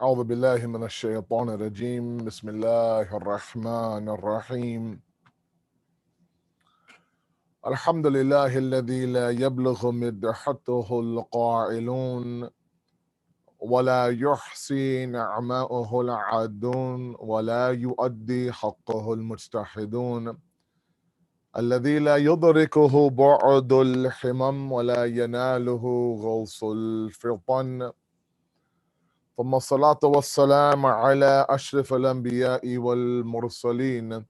أعوذ بالله من الشيطان الرجيم بسم الله الرحمن الرحيم الحمد لله الذي لا يبلغ مدحته القائلون ولا يحصي نعماؤه العادون ولا يؤدي حقه المجتهدون الذي لا يدركه بعد الحمم ولا يناله غوص الفطن ثم الصلاة والسلام على أشرف الأنبياء والمرسلين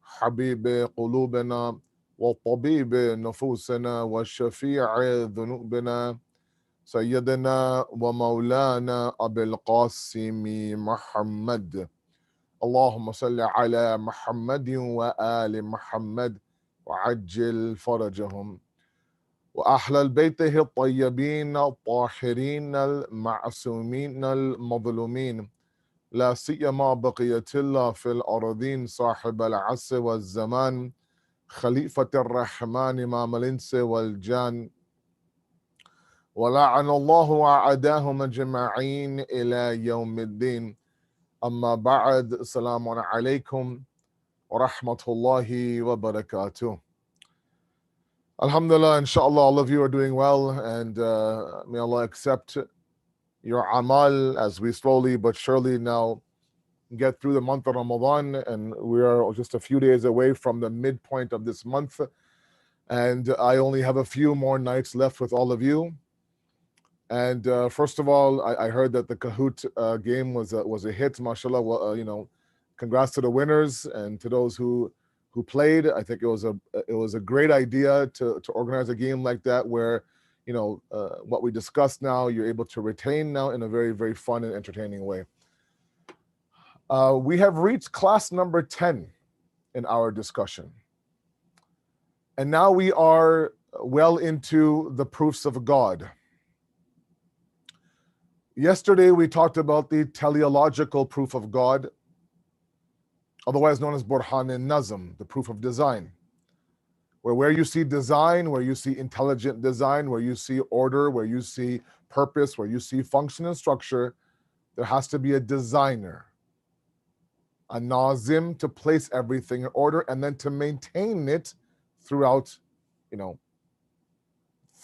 حبيب قلوبنا وطبيب نفوسنا وشفيع ذنوبنا سيدنا ومولانا أبي القاسم محمد اللهم صل على محمد وآل محمد وعجل فرجهم وأحلى بيته الطيبين الطاهرين المعصومين المظلومين لا سيما بقية الله في الأرضين صاحب العصر والزمان خليفة الرحمن إمام الإنس والجان ولعن الله أعداهم أجمعين إلى يوم الدين أما بعد السلام عليكم ورحمة الله وبركاته. Alhamdulillah, inshallah, all of you are doing well, and may Allah accept your amal as we slowly but surely now get through the month of Ramadan, and we are just a few days away from the midpoint of this month. And I only have a few more nights left with all of you. And first of all, I heard that the Kahoot game was a hit, mashallah. Well, congrats to the winners and to those who played. I think it was a great idea to organize a game like that where what we discussed now you're able to retain now in a very, very fun and entertaining way. We have reached class number 10 in our discussion. And now we are well into the proofs of God. Yesterday we talked about the teleological proof of God, otherwise known as Burhan-e-Nazm, the proof of design. Where you see design, where you see intelligent design, where you see order, where you see purpose, where you see function and structure, there has to be a designer, a nazim to place everything in order and then to maintain it throughout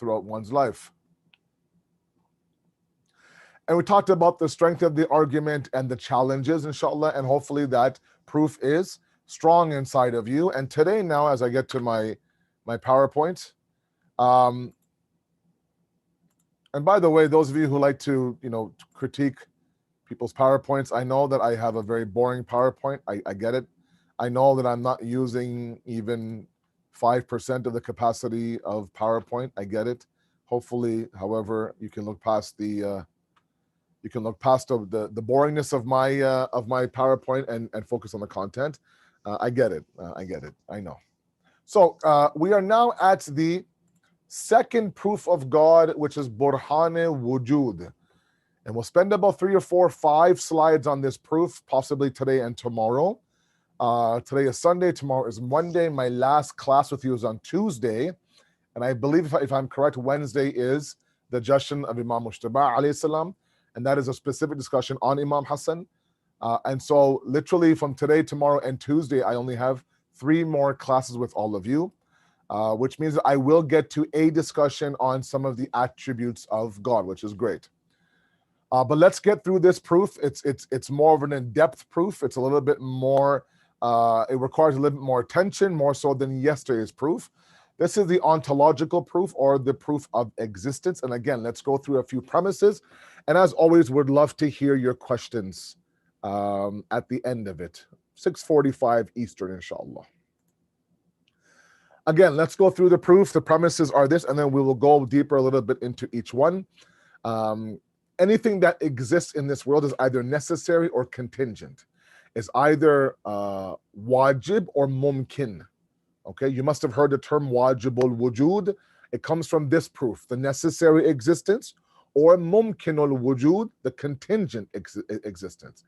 one's life. And we talked about the strength of the argument and the challenges, inshallah, and hopefully that proof is strong inside of you. And today now, as I get to my PowerPoint, and by the way, those of you who like to, critique people's PowerPoints, I know that I have a very boring PowerPoint. I get it. I know that I'm not using even 5% of the capacity of PowerPoint. I get it. Hopefully, however, you can look past the boringness of my PowerPoint and focus on the content. I get it. I know. So we are now at the second proof of God, which is Burhan-e-Wujud. And we'll spend about 3 or 4, 5 slides on this proof, possibly today and tomorrow. Today is Sunday, tomorrow is Monday. My last class with you is on Tuesday. And I believe, if I'm correct, Wednesday is the Jashan of Imam Mujtaba alayhi salam. And that is a specific discussion on Imam Hassan. And so literally from today, tomorrow, and Tuesday, I only have 3 more classes with all of you, which means that I will get to a discussion on some of the attributes of God, which is great. But let's get through this proof. It's more of an in-depth proof. It's a little bit more, it requires a little bit more attention, more so than yesterday's proof. This is the ontological proof, or the proof of existence. And again, let's go through a few premises. And as always, would love to hear your questions at the end of it. 6:45 Eastern, inshallah. Again, let's go through the proof. The premises are this, and then we will go deeper a little bit into each one. Anything that exists in this world is either necessary or contingent. It's either wajib or mumkin. Okay, you must have heard the term wajibul wujud. It comes from this proof, the necessary existence, or mumkinul wujud, the contingent existence.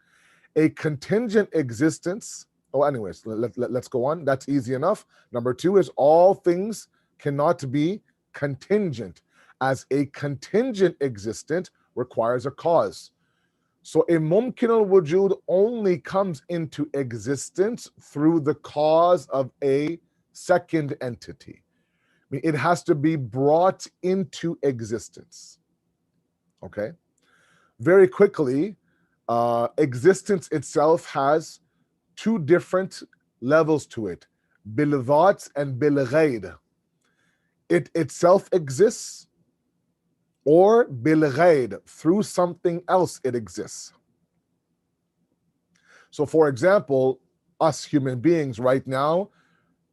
A contingent existence, anyways, let's go on. That's easy enough. Number 2 is all things cannot be contingent, as a contingent existence requires a cause. So a mumkin al-wujud only comes into existence through the cause of a second entity. I mean, it has to be brought into existence. Okay? Very quickly, existence itself has two different levels to it, bil-dhat and bil-ghayd. It itself exists, or bil-ghayd, through something else it exists. So for example, us human beings right now,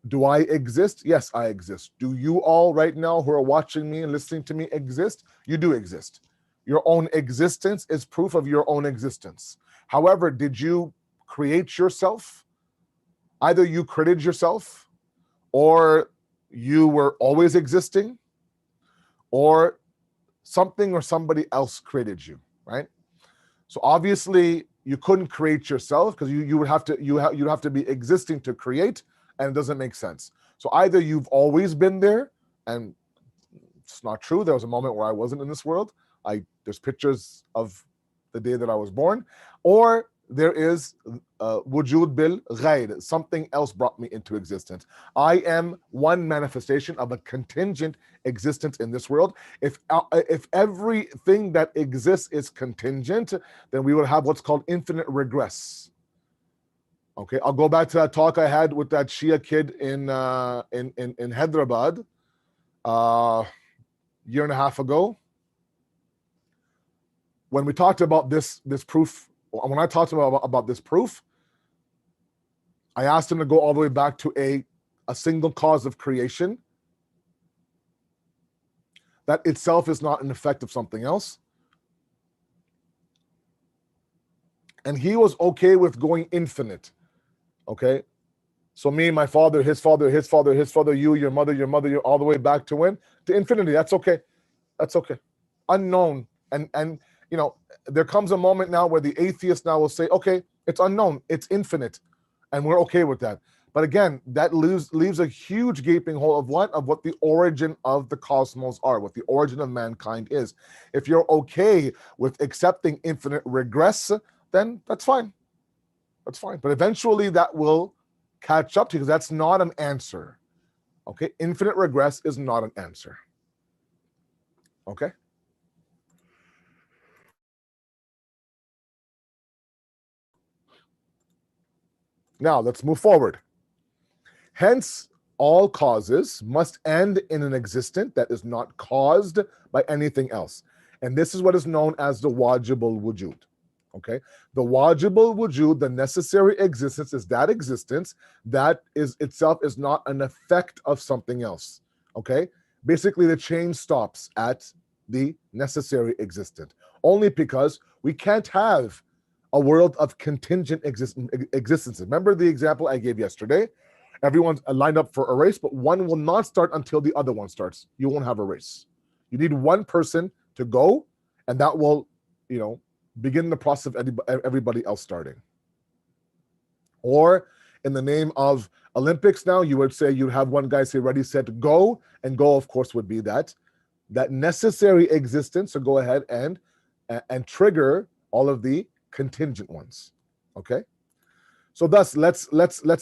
do I exist? Yes, I exist. Do you all right now who are watching me and listening to me exist? You do exist. Your own existence is proof of your own existence. However, did you create yourself? Either you created yourself, or you were always existing, or something or somebody else created you, right? So obviously you couldn't create yourself, because you would have to you'd have to be existing to create, and it doesn't make sense. So either you've always been there, and it's not true. There was a moment where I wasn't in this world. There's pictures of the day that I was born, or there is wujud bil ghayd, something else brought me into existence. I am one manifestation of a contingent existence in this world. If everything that exists is contingent, then we would have what's called infinite regress. Okay, I'll go back to that talk I had with that Shia kid in Hyderabad year and a half ago. When we talked about this proof, when I talked about this proof, I asked him to go all the way back to a single cause of creation that itself is not an effect of something else. And he was okay with going infinite. Okay, so me, my father, his father, his father, his father, you, your mother, you're all the way back to when? To infinity. That's okay. That's okay. Unknown. And you know, there comes a moment now where the atheist now will say, okay, it's unknown, it's infinite, and we're okay with that. But again, that leaves a huge gaping hole of what the origin of the cosmos are, what the origin of mankind is. If you're okay with accepting infinite regress, then that's fine. That's fine. But eventually that will catch up to you, because that's not an answer. Okay? Infinite regress is not an answer. Okay? Now, let's move forward. Hence, all causes must end in an existent that is not caused by anything else. And this is what is known as the wajib al-wujud. Okay? The wajib al-wujud, the necessary existence, is that existence that is itself is not an effect of something else. Okay? Basically, the chain stops at the necessary existent, only because we can't have a world of contingent existences. Remember the example I gave yesterday? Everyone's lined up for a race, but one will not start until the other one starts. You won't have a race. You need one person to go, and that will, begin the process of everybody else starting. Or in the name of Olympics now, you would say you'd have one guy say ready, set, go, and go, of course, would be that necessary existence to go ahead and trigger all of the contingent ones. Okay, so thus let's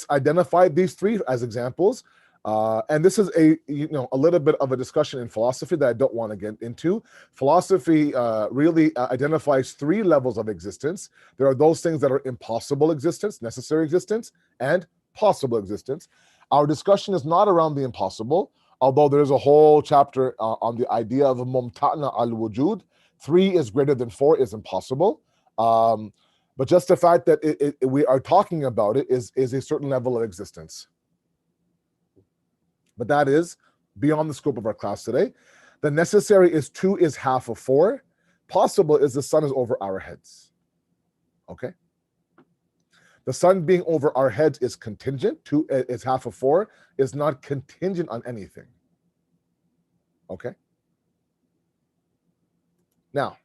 identify these three as examples, and this is a little bit of a discussion in philosophy that I don't want to get into. Philosophy really identifies three levels of existence. There are those things that are impossible existence, necessary existence, and possible existence. Our discussion is not around the impossible, although there's a whole chapter on the idea of mumtana al-wujud. 3 is greater than 4 is impossible. But just the fact that we are talking about it is a certain level of existence. But that is beyond the scope of our class today. The necessary is 2 is half of 4. Possible is the sun is over our heads. Okay? The sun being over our heads is contingent. 2 is half of 4, is not contingent on anything. Okay? Now,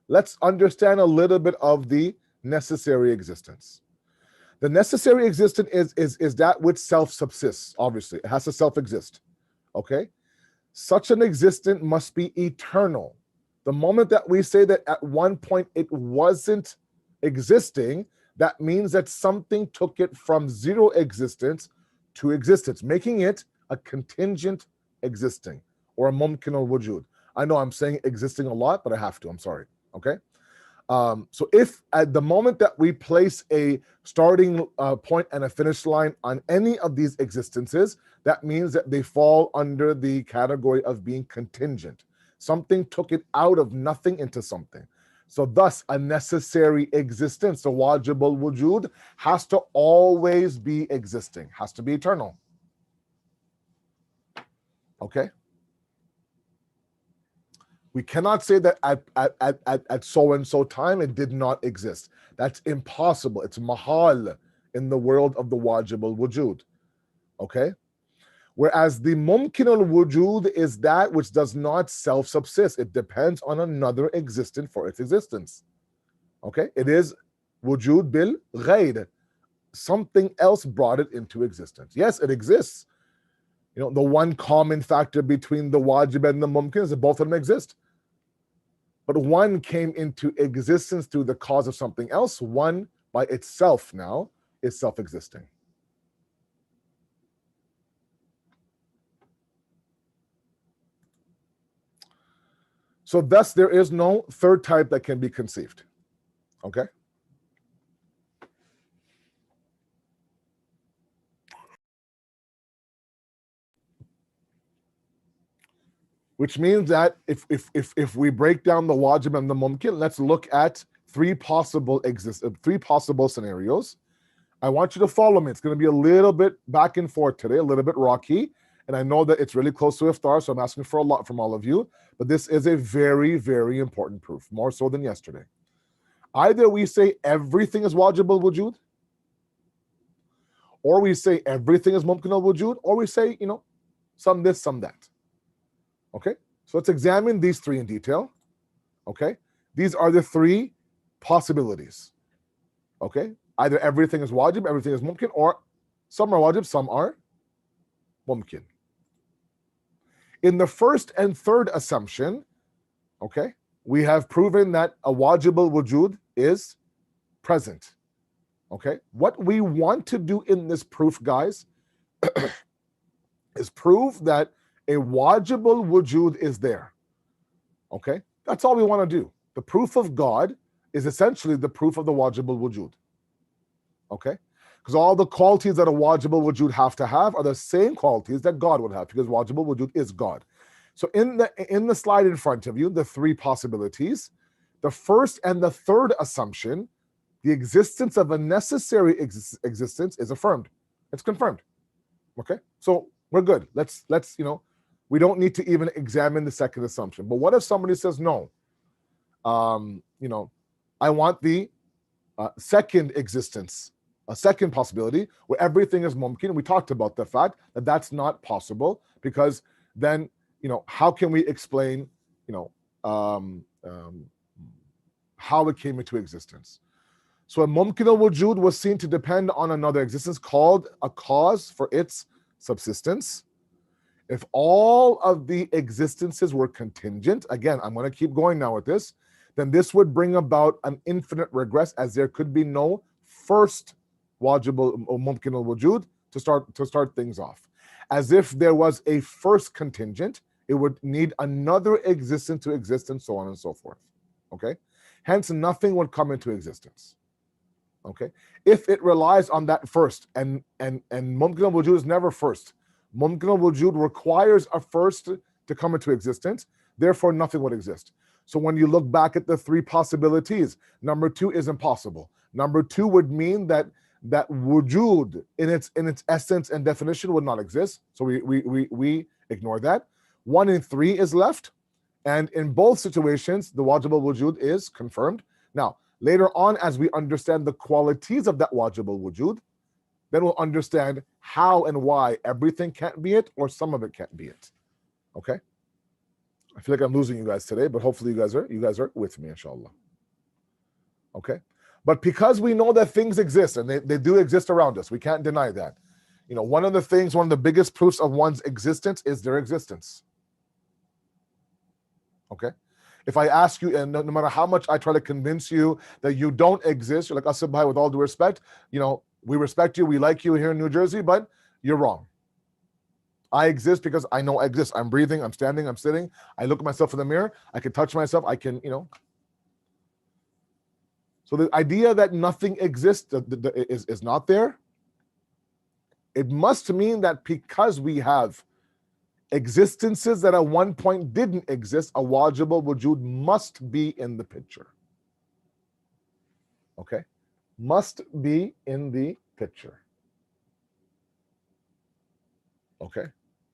let's understand a little bit of the necessary existence. The necessary existence is that which self-subsists, obviously. It has to self-exist. Okay? Such an existent must be eternal. The moment that we say that at one point it wasn't existing, that means that something took it from zero existence to existence, making it a contingent existing or a mumkin al-wujud. I know I'm saying existing a lot, but I have to. I'm sorry. Okay. So if at the moment that we place a starting point and a finish line on any of these existences, that means that they fall under the category of being contingent. Something took it out of nothing into something. So thus, a necessary existence, the wajib al-wujud, has to always be existing, has to be eternal. Okay? We cannot say that at so-and-so time it did not exist. That's impossible. It's mahal in the world of the wajib al-wujud. Okay? Whereas the mumkin al-wujud is that which does not self-subsist. It depends on another existent for its existence. Okay? It is wujud bil ghayr. Something else brought it into existence. Yes, it exists. You know, the one common factor between the wajib and the mumkin is that both of them exist. But one came into existence through the cause of something else. One by itself now is self-existing. So thus there is no third type that can be conceived. Okay? Which means that if we break down the wajib and the mumkin, let's look at three possible scenarios. I want you to follow me. It's going to be a little bit back and forth today, a little bit rocky. And I know that it's really close to iftar, so I'm asking for a lot from all of you. But this is a very, very important proof, more so than yesterday. Either we say everything is wajib al-wujud, or we say everything is mumkin al-wujud, or we say, you know, some this, some that. Okay, so let's examine these three in detail. Okay, these are the three possibilities. Okay, either everything is wajib, everything is mumkin, or some are wajib, some are mumkin. In the first and third assumption, okay, we have proven that a wajib al-wujud is present. Okay, what we want to do in this proof, guys, is prove that a wajib al-wujud is there. Okay, that's all we want to do. The proof of God is essentially the proof of the wajib al-wujud. Okay, because all the qualities that a wajib al-wujud have to have are the same qualities that God would have, because wajib al-wujud is God. So in the slide in front of you, the three possibilities, the first and the third assumption, the existence of a necessary existence is affirmed. It's confirmed. Okay, so we're good. Let's you know, we don't need to even examine the second assumption. But what if somebody says no? You know, I want the second existence, a second possibility where everything is mumkin. We talked about the fact that that's not possible, because then, you know, how can we explain, you know, how it came into existence? So a mumkin al-wujud was seen to depend on another existence called a cause for its subsistence. If all of the existences were contingent, again, I'm going to keep going now with this, then this would bring about an infinite regress, as there could be no first wajib or mumkin al-wujud to start things off. As if there was a first contingent, it would need another existence to exist, and so on and so forth. Okay? Hence, nothing would come into existence. Okay? If it relies on that first, and mumkin al-wujud is never first. Mumkin al-wujud requires a first to come into existence, therefore nothing would exist. So when you look back at the three possibilities, number two is impossible. Number two would mean that wujud in its essence and definition would not exist. So we ignore that. 1 and 3 is left, and in both situations, the wajib al-wujud is confirmed. Now, later on, as we understand the qualities of that wajib al-wujud, then we'll understand how and why everything can't be it, or some of it can't be it. Okay? I feel like I'm losing you guys today, but hopefully you guys are with me, inshallah. Okay? But because we know that things exist, and they do exist around us, we can't deny that. You know, one of the biggest proofs of one's existence is their existence. Okay? If I ask you, and no matter how much I try to convince you that you don't exist, you're like, Asad bhai, with all due respect, we respect you, we like you here in New Jersey, but you're wrong. I exist because I know I exist. I'm breathing, I'm standing, I'm sitting. I look at myself in the mirror. I can touch myself. I can, So the idea that nothing exists is not there. It must mean that because we have existences that at one point didn't exist, a wajib wujud must be in the picture. Okay? Must be in the picture. Okay?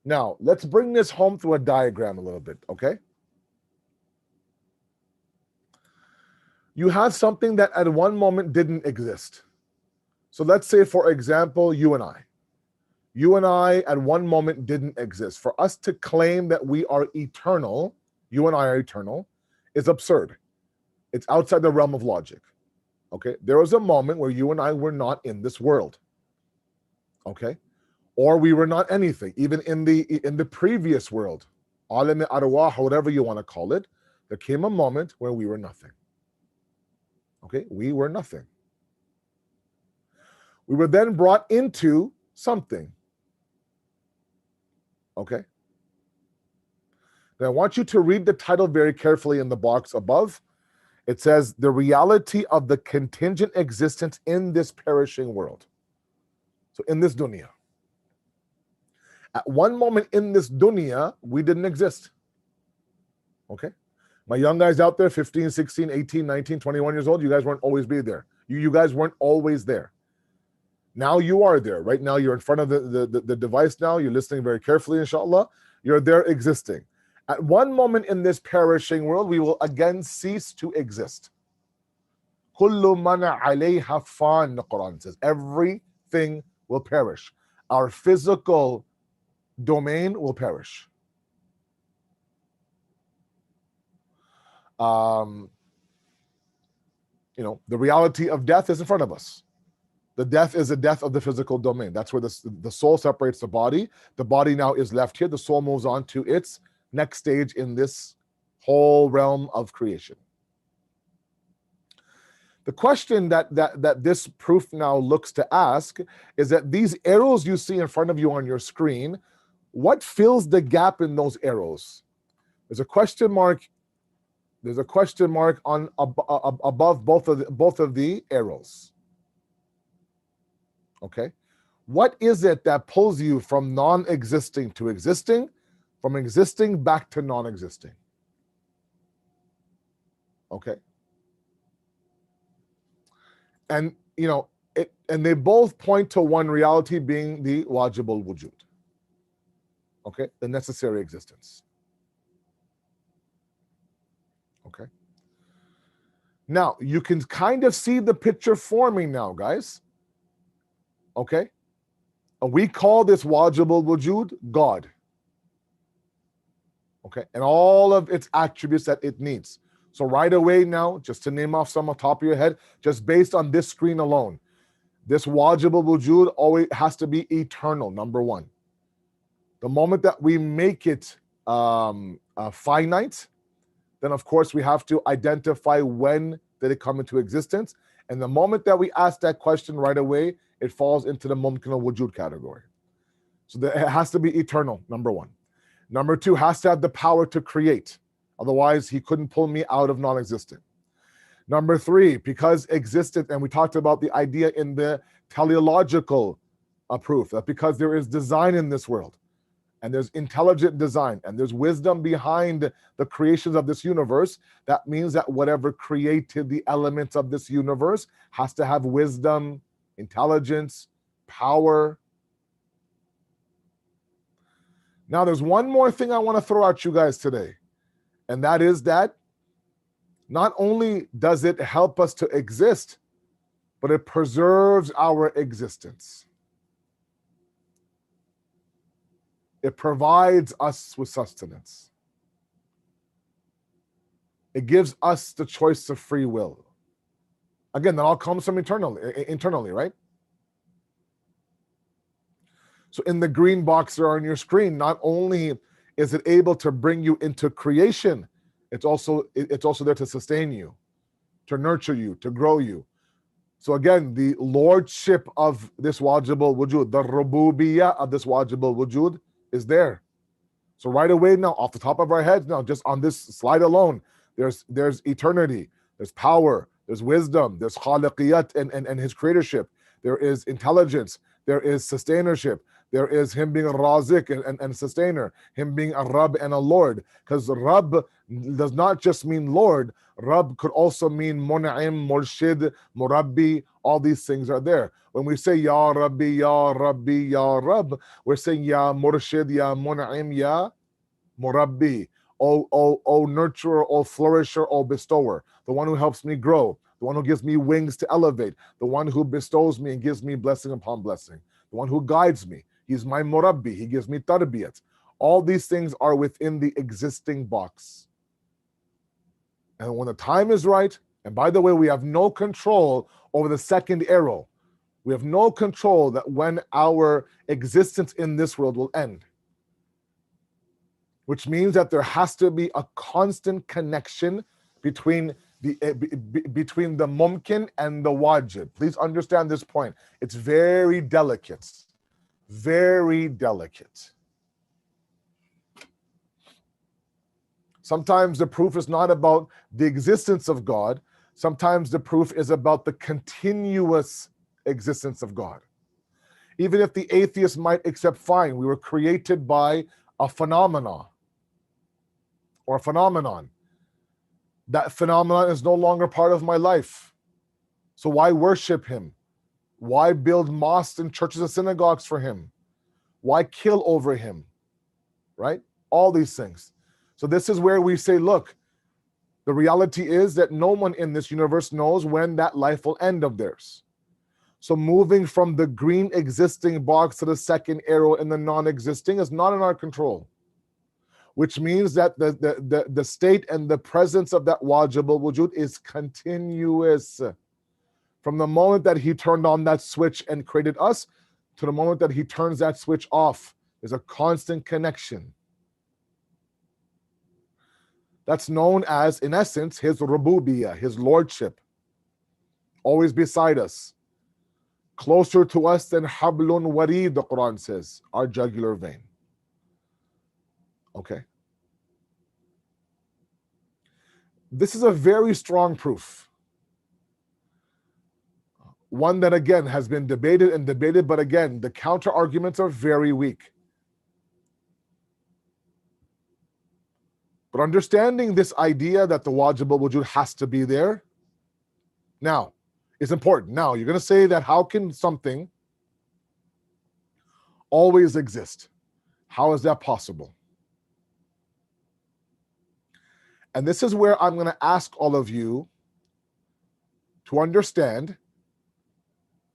Now, let's bring this home through a diagram a little bit, okay? You have something that at one moment didn't exist. So let's say, for example, you and I. You and I at one moment didn't exist. For us to claim that we are eternal, you and I are eternal, is absurd. It's outside the realm of logic. Okay? There was a moment where you and I were not in this world. Okay? Or we were not anything, even in the previous world, alim arwah, whatever you want to call it, there came a moment where we were nothing. Okay, we were nothing. We were then brought into something. Okay. Now I want you to read the title very carefully in the box above. It says, the reality of the contingent existence in this perishing world. So in this dunya. At one moment in this dunya, we didn't exist. Okay? My young guys out there, 15, 16, 18, 19, 21 years old, you guys weren't always be there. You guys weren't always there. Now you are there. Right now you're in front of the device now. You're listening very carefully, inshallah. You're there existing. At one moment in this perishing world, we will again cease to exist. Kullu man alayha fan, the Quran says. Everything will perish. Our physical domain will perish. The reality of death is in front of us. The death is the death of the physical domain. That's where the soul separates the body. The body now is left here. The soul moves on to its next stage in this whole realm of creation. The question that this proof now looks to ask is that these arrows you see in front of you on your screen, what fills the gap in those arrows? There's a question mark. There's a question mark on above both of the arrows. Okay, what is it that pulls you from non-existing to existing, from existing back to non-existing? Okay, and and they both point to one reality being the wajib al-wujud. Okay, the necessary existence. Okay. Now, you can kind of see the picture forming now, guys. Okay? We call this wajib al-wujud God. Okay? And all of its attributes that it needs. So right away now, just to name off some on top of your head, just based on this screen alone, this wajib al-wujud always has to be eternal, number one. The moment that we make it finite, then of course we have to identify when did it come into existence. And the moment that we ask that question right away, it falls into the mumkin al-wujud category. So it has to be eternal, number one. Number two, has to have the power to create. Otherwise, he couldn't pull me out of non-existent. Number three, because existent, and we talked about the idea in the teleological proof, that because there is design in this world, and there's intelligent design, and there's wisdom behind the creations of this universe, that means that whatever created the elements of this universe has to have wisdom, intelligence, power. Now, there's one more thing I want to throw at you guys today, and that is that not only does it help us to exist, but it preserves our existence. It provides us with sustenance. It gives us the choice of free will. Again, that all comes from internally, right? So in the green box there on your screen, not only is it able to bring you into creation It's also there to sustain you, to nurture you, to grow you. So again, the lordship of this wajibul wujud, the rububiyah of this wajibul wujud is there. So right away now, off the top of our heads now, just on this slide alone, there's eternity, there's power, there's wisdom, there's khaliqiyat and his creatorship, there is intelligence, there is sustainership, there is him being a razik and sustainer, him being a Rabb and a Lord. Because Rabb does not just mean Lord, Rabb could also mean Mun'im, Murshid, Murabbi, all these things are there. When we say Ya Rabbi, Ya Rabbi, Ya Rabb, we're saying Ya Murshid, Ya Mun'im, Ya Murabbi, O nurturer, O flourisher, O bestower, the one who helps me grow, the one who gives me wings to elevate, the one who bestows me and gives me blessing upon blessing, the one who guides me. He's my Murabbi, he gives me tarbiyat. All these things are within the existing box. And when the time is right, and by the way, we have no control over the second arrow. We have no control that when our existence in this world will end. Which means that there has to be a constant connection between the mumkin and the wajib. Please understand this point. It's very delicate. Very delicate. Sometimes the proof is not about the existence of God. Sometimes the proof is about the continuous existence of God. Even if the atheist might accept, fine, we were created by a phenomenon. Or a phenomenon. That phenomenon is no longer part of my life. So why worship him? Why build mosques and churches and synagogues for him? Why kill over him? Right? All these things. So this is where we say, look, the reality is that no one in this universe knows when that life will end of theirs. So moving from the green existing box to the second arrow in the non-existing is not in our control. Which means that the state and the presence of that wajibul wujud is continuous. From the moment that he turned on that switch and created us, to the moment that he turns that switch off, there's a constant connection. That's known as, in essence, his rububiyah, his lordship. Always beside us. Closer to us than hablun warid, the Quran says, our jugular vein. Okay. This is a very strong proof. One that again has been debated, but again, the counter arguments are very weak. But understanding this idea that the wajibul wujud has to be there, now, is important. Now, you're going to say that how can something always exist? How is that possible? And this is where I'm going to ask all of you to understand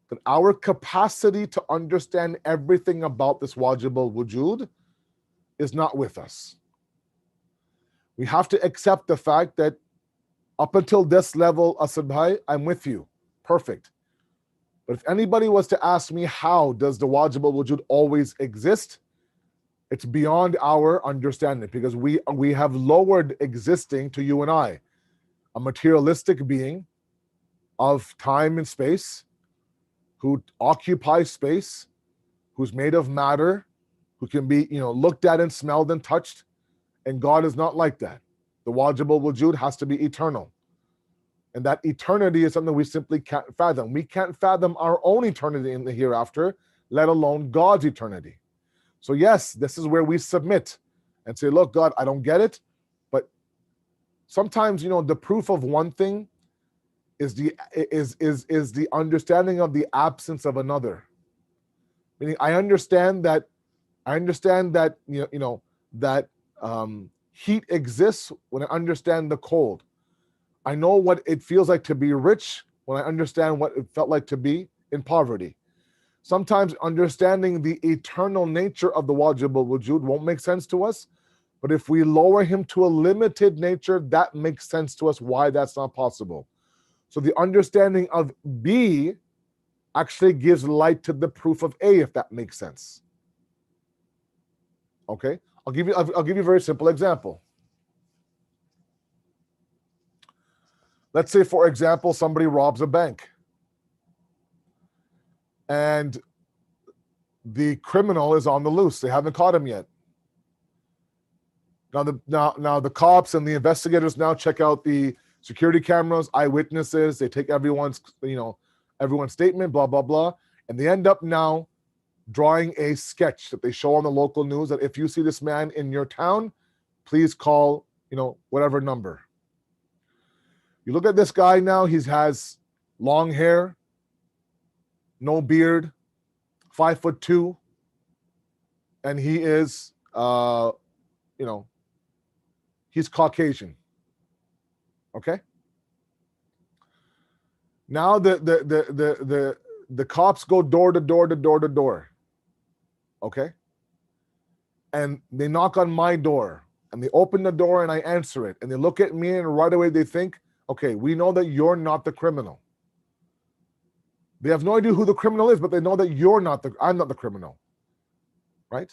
that our capacity to understand everything about this wajibul wujud is not with us. We have to accept the fact that up until this level, Asad Bhai, I'm with you. Perfect. But if anybody was to ask me, how does the wajibul wujud always exist? It's beyond our understanding, because we have lowered existing to you and I, a materialistic being of time and space, who occupies space, who's made of matter, who can be looked at and smelled and touched, and God is not like that. The wajibul wujud has to be eternal. And that eternity is something we simply can't fathom. We can't fathom our own eternity in the hereafter, let alone God's eternity. So yes, this is where we submit and say, look, God, I don't get it. But sometimes, the proof of one thing is the understanding of the absence of another. Meaning, I understand that that heat exists when I understand the cold. I know what it feels like to be rich when I understand what it felt like to be in poverty. Sometimes understanding the eternal nature of the wajibul wujud won't make sense to us, but if we lower him to a limited nature, that makes sense to us why that's not possible. So the understanding of B actually gives light to the proof of A, if that makes sense. Okay, I'll give you a very simple example. Let's say, for example, somebody robs a bank and the criminal is on the loose. They haven't caught him yet. Now the cops and the investigators now check out the security cameras, eyewitnesses. They take everyone's statement, blah blah blah, and they end up now drawing a sketch that they show on the local news that if you see this man in your town, please call whatever number. You look at this guy now. He has long hair, no beard, 5'2", and he is he's Caucasian. Okay. Now the cops go door to door. Okay. And they knock on my door and they open the door and I answer it. And they look at me and right away they think, okay, we know that you're not the criminal. They have no idea who the criminal is, but they know that I'm not the criminal. Right?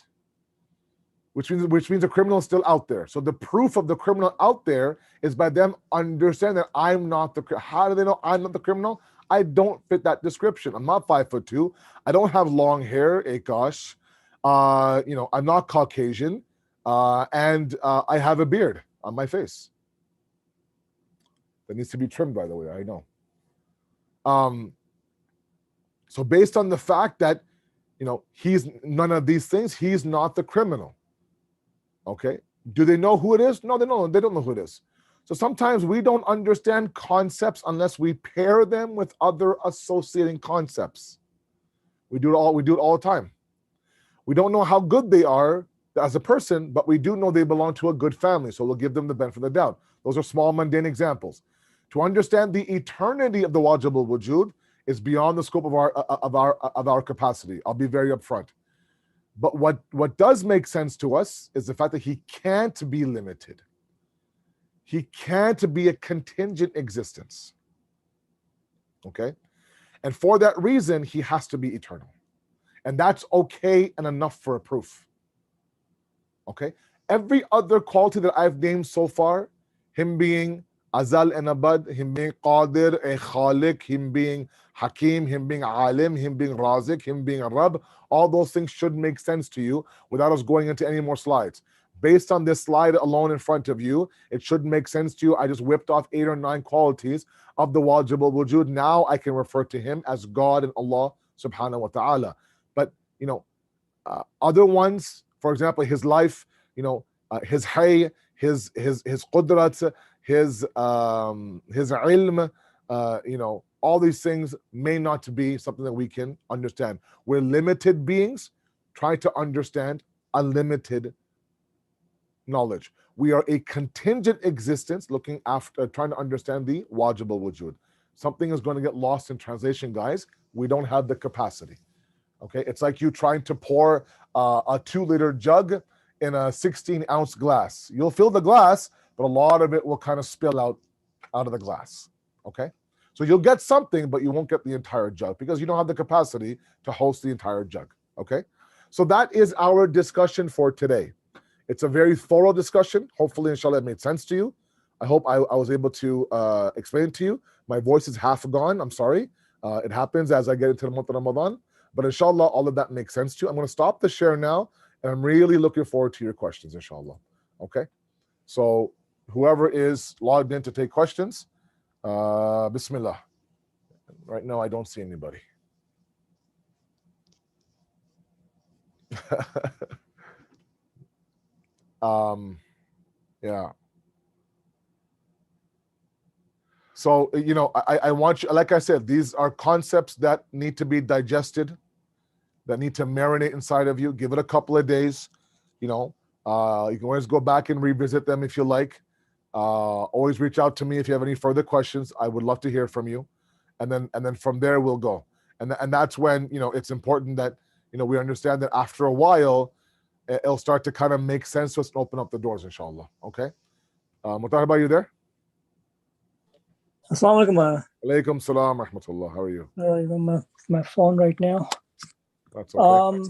Which means the criminal is still out there. So the proof of the criminal out there is by them understanding that I'm not the criminal. How do they know I'm not the criminal? I don't fit that description. I'm not 5'2". I don't have long hair, gosh. I'm not Caucasian. And I have a beard on my face. That needs to be trimmed, by the way, I know. So based on the fact that, he's none of these things, he's not the criminal. Okay. Do they know who it is? No, they don't know who it is. So sometimes we don't understand concepts unless we pair them with other associating concepts. We do it all the time. We don't know how good they are as a person, but we do know they belong to a good family. So we'll give them the benefit of the doubt. Those are small, mundane examples. To understand the eternity of the wajib al-wujud is beyond the scope of our capacity. I'll be very upfront. But what does make sense to us is the fact that he can't be limited. He can't be a contingent existence. Okay? And for that reason, he has to be eternal. And that's okay and enough for a proof. Okay? Every other quality that I've named so far, him being Azal and Abad, him being Qadir, a Khaliq, him being Hakim, him being Alim, him being Razik, him being a Rab, all those things should make sense to you without us going into any more slides. Based on this slide alone in front of you, it should make sense to you. I just whipped off 8 or 9 qualities of the Wajib al-Wujud. Now I can refer to him as God and Allah subhanahu wa ta'ala. But, other ones, for example, his life, his hay, his qudrat, his ilm, all these things may not be something that we can understand. We're limited beings trying to understand unlimited knowledge. We are a contingent existence looking after, trying to understand the wajib al-wujud. Something is going to get lost in translation, guys. We don't have the capacity. Okay, it's like you trying to pour a 2-liter jug in a 16-ounce glass. You'll fill the glass, but a lot of it will kind of spill out of the glass. Okay, so you'll get something, but you won't get the entire jug because you don't have the capacity to host the entire jug. Okay, so that is our discussion for today. It's a very thorough discussion. Hopefully, inshallah, it made sense to you. I hope I was able to explain it to you. My voice is half gone. I'm sorry. It happens as I get into the month of Ramadan. But inshallah, all of that makes sense to you. I'm going to stop the share now, and I'm really looking forward to your questions, inshallah. Okay? So whoever is logged in to take questions, Bismillah. Right now, I don't see anybody. Yeah. So, I want you, like I said, these are concepts that need to be digested, that need to marinate inside of you. Give it a couple of days. You can always go back and revisit them if you like. Always reach out to me if you have any further questions. I would love to hear from you. And then from there we'll go. And that's when, it's important that, we understand that after a while, it'll start to kind of make sense to us and open up the doors, inshallah. Okay? Mutar, are you there? Assalamu alaikum. Alaikum salam rahmatullah. How are you? My phone right now. That's okay.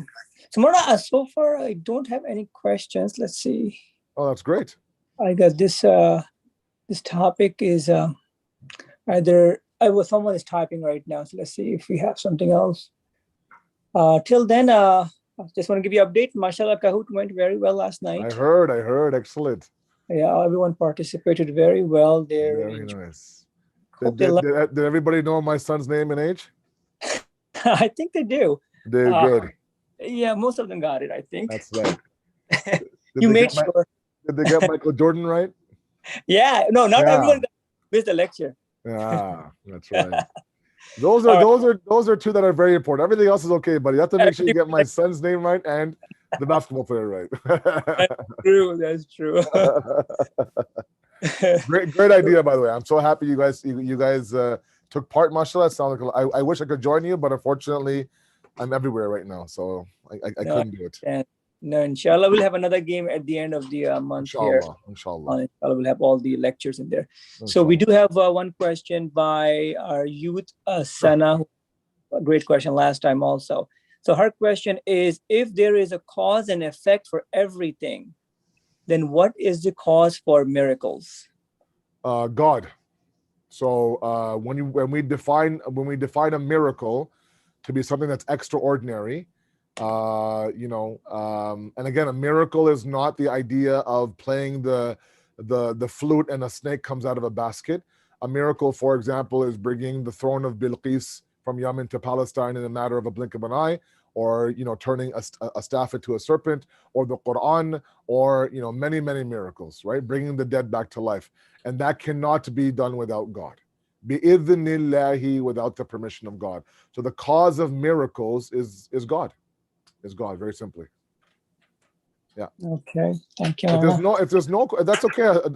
So Maulana, so far I don't have any questions. Let's see. Oh, that's great. I got this topic is Someone is typing right now, so let's see if we have something else. Till then, just want to give you an update. Mashallah, Kahoot went very well last night. I heard. Excellent. Yeah, everyone participated very well. They Very really nice. hope they Did everybody know my son's name and age? I think they do. They're good. Yeah, most of them got it, I think. That's right. You made sure. Did they get Michael Jordan right? Yeah, no, not everyone missed the lecture. Yeah, that's right. Those are two that are very important. Everything else is okay, but you have to make sure you get my son's name right and the basketball player right. That's true. Great idea, by the way. I'm so happy you guys took part. Mashallah, sounds like I wish I could join you, but unfortunately, I'm everywhere right now, so I couldn't do it. No, inshallah, we'll have another game at the end of the month here. Inshallah, we'll have all the lectures in there. So we do have one question by our youth, Sana. A great question last time also. So her question is, if there is a cause and effect for everything, then what is the cause for miracles? God. So when we define a miracle to be something that's extraordinary, and again, a miracle is not the idea of playing the flute and a snake comes out of a basket. A miracle, for example, is bringing the throne of Bilqis from Yemen to Palestine in a matter of a blink of an eye, or turning a staff into a serpent, or the Quran, or many miracles, right? Bringing the dead back to life, and that cannot be done without God. Bi-idhnillahi, without the permission of God. So the cause of miracles is God. Is God, very simply. Yeah. Okay. Thank you. If there's no, that's okay. If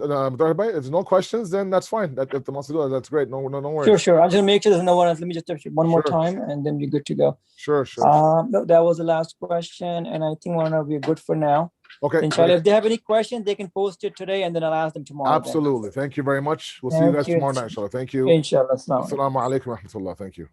there's no questions, then that's fine. If the wants to do it, that's great. No worries. Sure. I'll just make sure there's no one else. Let me just touch it one more time, and then we're good to go. Sure. No, that was the last question, and I think we're good for now. Okay. Inshallah, if they have any questions, they can post it today, and then I'll ask them tomorrow. Absolutely. Thank you very much. We'll see you guys tomorrow night, inshallah. Thank you. Inshallah. Assalamu alaikum wa rahmatullah. Thank you.